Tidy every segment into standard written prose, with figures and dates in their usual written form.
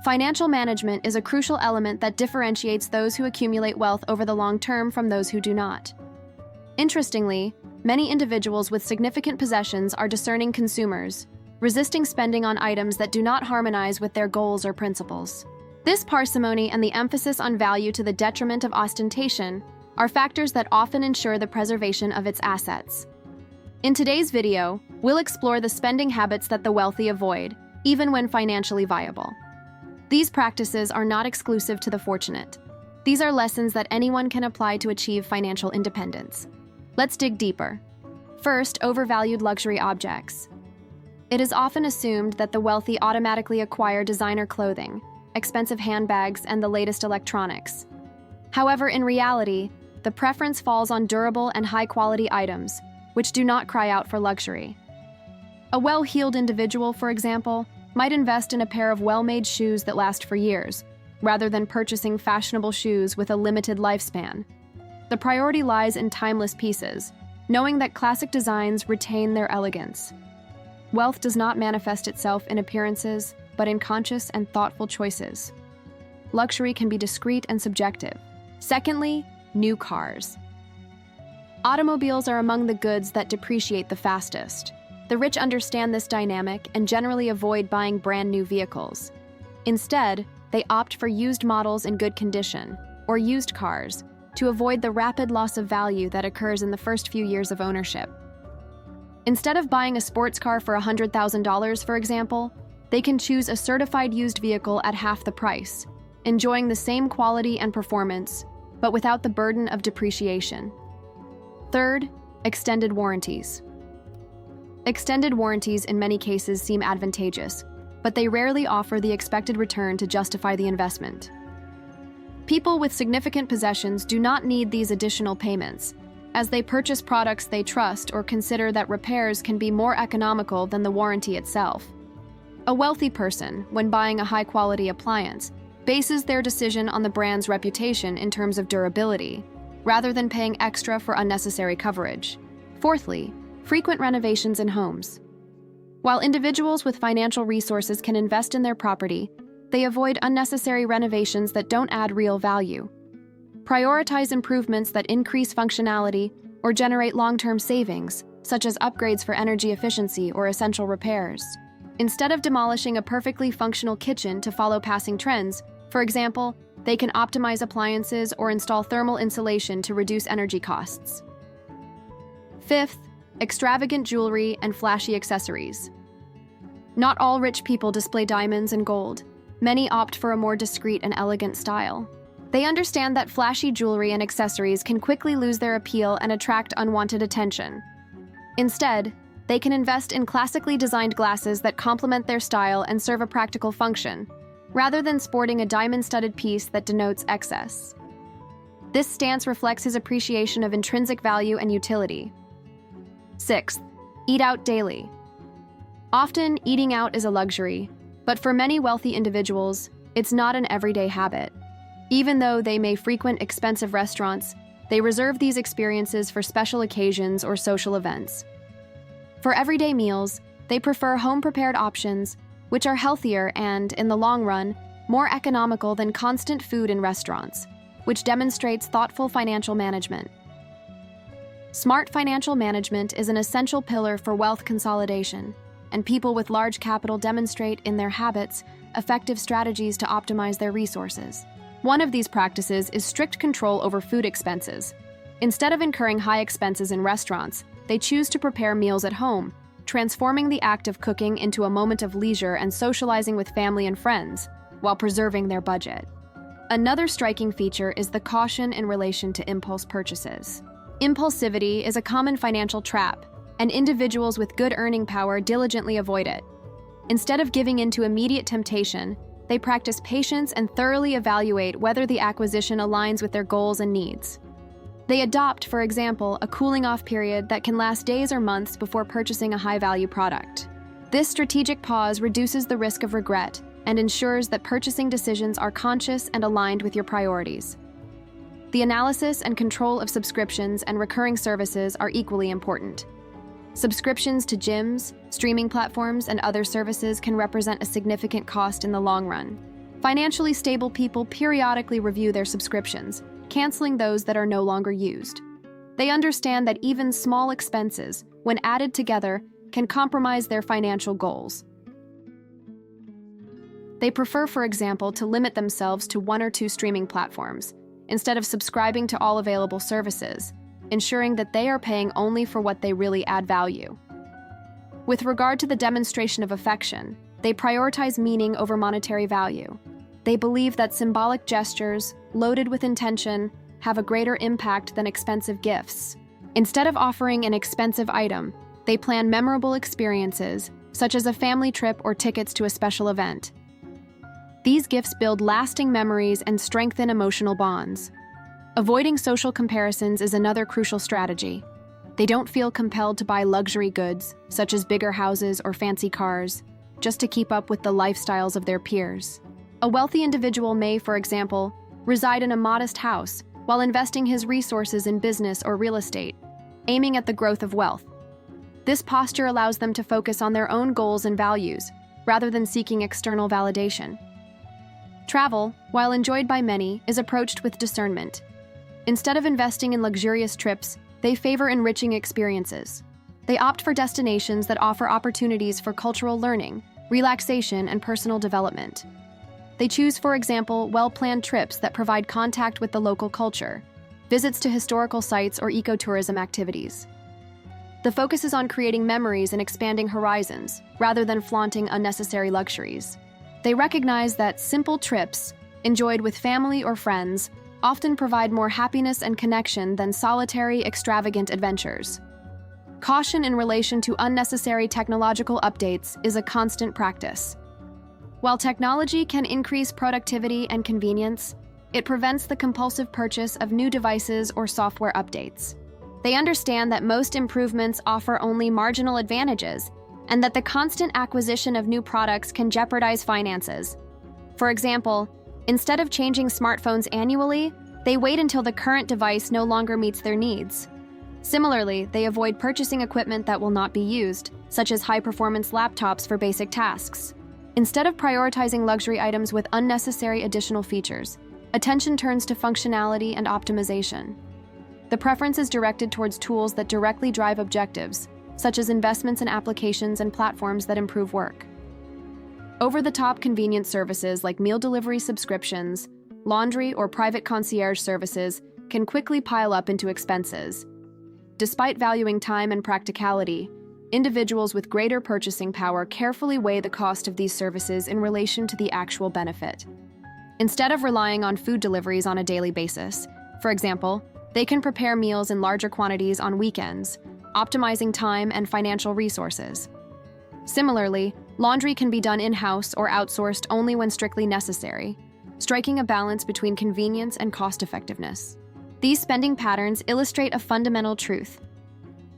Financial management is a crucial element that differentiates those who accumulate wealth over the long term from those who do not. Interestingly, many individuals with significant possessions are discerning consumers, resisting spending on items that do not harmonize with their goals or principles. This parsimony and the emphasis on value to the detriment of ostentation are factors that often ensure the preservation of its assets. In today's video, we'll explore the spending habits that the wealthy avoid, even when financially viable. These practices are not exclusive to the fortunate. These are lessons that anyone can apply to achieve financial independence. Let's dig deeper. First, overvalued luxury objects. It is often assumed that the wealthy automatically acquire designer clothing, expensive handbags, and the latest electronics. However, in reality, the preference falls on durable and high-quality items, which do not cry out for luxury. A well-heeled individual, for example, might invest in a pair of well-made shoes that last for years, rather than purchasing fashionable shoes with a limited lifespan. The priority lies in timeless pieces, knowing that classic designs retain their elegance. Wealth does not manifest itself in appearances, but in conscious and thoughtful choices. Luxury can be discreet and subjective. Secondly, new cars. Automobiles are among the goods that depreciate the fastest. The rich understand this dynamic and generally avoid buying brand new vehicles. Instead, they opt for used models in good condition, or used cars, to avoid the rapid loss of value that occurs in the first few years of ownership. Instead of buying a sports car for $100,000, for example, they can choose a certified used vehicle at half the price, enjoying the same quality and performance, but without the burden of depreciation. Third, extended warranties. Extended warranties in many cases seem advantageous, but they rarely offer the expected return to justify the investment. People with significant possessions do not need these additional payments, as they purchase products they trust or consider that repairs can be more economical than the warranty itself. A wealthy person, when buying a high-quality appliance, bases their decision on the brand's reputation in terms of durability, rather than paying extra for unnecessary coverage. Fourthly, frequent renovations in homes. While individuals with financial resources can invest in their property, they avoid unnecessary renovations that don't add real value. Prioritize improvements that increase functionality or generate long-term savings, such as upgrades for energy efficiency or essential repairs. Instead of demolishing a perfectly functional kitchen to follow passing trends, for example, they can optimize appliances or install thermal insulation to reduce energy costs. Fifth, extravagant jewelry and flashy accessories. Not all rich people display diamonds and gold. Many opt for a more discreet and elegant style. They understand that flashy jewelry and accessories can quickly lose their appeal and attract unwanted attention. Instead, they can invest in classically designed glasses that complement their style and serve a practical function, rather than sporting a diamond-studded piece that denotes excess. This stance reflects his appreciation of intrinsic value and utility. Sixth, eat out daily. Often, eating out is a luxury, but for many wealthy individuals, it's not an everyday habit. Even though they may frequent expensive restaurants, they reserve these experiences for special occasions or social events. For everyday meals, they prefer home-prepared options, which are healthier and, in the long run, more economical than constant food in restaurants, which demonstrates thoughtful financial management. Smart financial management is an essential pillar for wealth consolidation, and people with large capital demonstrate in their habits effective strategies to optimize their resources. One of these practices is strict control over food expenses. Instead of incurring high expenses in restaurants, they choose to prepare meals at home, transforming the act of cooking into a moment of leisure and socializing with family and friends, while preserving their budget. Another striking feature is the caution in relation to impulse purchases. Impulsivity is a common financial trap, and individuals with good earning power diligently avoid it. Instead of giving in to immediate temptation, they practice patience and thoroughly evaluate whether the acquisition aligns with their goals and needs. They adopt, for example, a cooling-off period that can last days or months before purchasing a high-value product. This strategic pause reduces the risk of regret and ensures that purchasing decisions are conscious and aligned with your priorities. The analysis and control of subscriptions and recurring services are equally important. Subscriptions to gyms, streaming platforms, and other services can represent a significant cost in the long run. Financially stable people periodically review their subscriptions, canceling those that are no longer used. They understand that even small expenses, when added together, can compromise their financial goals. They prefer, for example, to limit themselves to 1 or 2 streaming platforms, instead of subscribing to all available services, ensuring that they are paying only for what they really add value. With regard to the demonstration of affection, they prioritize meaning over monetary value. They believe that symbolic gestures, loaded with intention, have a greater impact than expensive gifts. Instead of offering an expensive item, they plan memorable experiences, such as a family trip or tickets to a special event. These gifts build lasting memories and strengthen emotional bonds. Avoiding social comparisons is another crucial strategy. They don't feel compelled to buy luxury goods, such as bigger houses or fancy cars, just to keep up with the lifestyles of their peers. A wealthy individual may, for example, reside in a modest house while investing his resources in business or real estate, aiming at the growth of wealth. This posture allows them to focus on their own goals and values, rather than seeking external validation. Travel, while enjoyed by many, is approached with discernment. Instead of investing in luxurious trips, they favor enriching experiences. They opt for destinations that offer opportunities for cultural learning, relaxation, and personal development. They choose, for example, well-planned trips that provide contact with the local culture, visits to historical sites, or ecotourism activities. The focus is on creating memories and expanding horizons, rather than flaunting unnecessary luxuries. They recognize that simple trips, enjoyed with family or friends, often provide more happiness and connection than solitary, extravagant adventures. Caution in relation to unnecessary technological updates is a constant practice. While technology can increase productivity and convenience, it prevents the compulsive purchase of new devices or software updates. They understand that most improvements offer only marginal advantages, and that the constant acquisition of new products can jeopardize finances. For example, instead of changing smartphones annually, they wait until the current device no longer meets their needs. Similarly, they avoid purchasing equipment that will not be used, such as high-performance laptops for basic tasks. Instead of prioritizing luxury items with unnecessary additional features, attention turns to functionality and optimization. The preference is directed towards tools that directly drive objectives, such as investments in applications and platforms that improve work. Over-the-top convenience services like meal delivery subscriptions, laundry, or private concierge services can quickly pile up into expenses. Despite valuing time and practicality, individuals with greater purchasing power carefully weigh the cost of these services in relation to the actual benefit. Instead of relying on food deliveries on a daily basis, for example, they can prepare meals in larger quantities on weekends, optimizing time and financial resources. Similarly, laundry can be done in-house or outsourced only when strictly necessary, striking a balance between convenience and cost-effectiveness. These spending patterns illustrate a fundamental truth.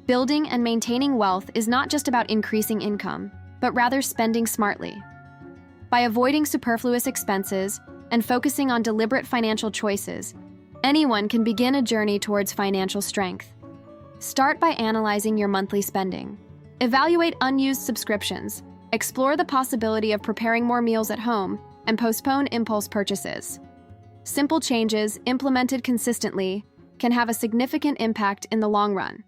Building and maintaining wealth is not just about increasing income, but rather spending smartly. By avoiding superfluous expenses and focusing on deliberate financial choices, anyone can begin a journey towards financial strength. Start by analyzing your monthly spending. Evaluate unused subscriptions, explore the possibility of preparing more meals at home, and postpone impulse purchases. Simple changes, implemented consistently, can have a significant impact in the long run.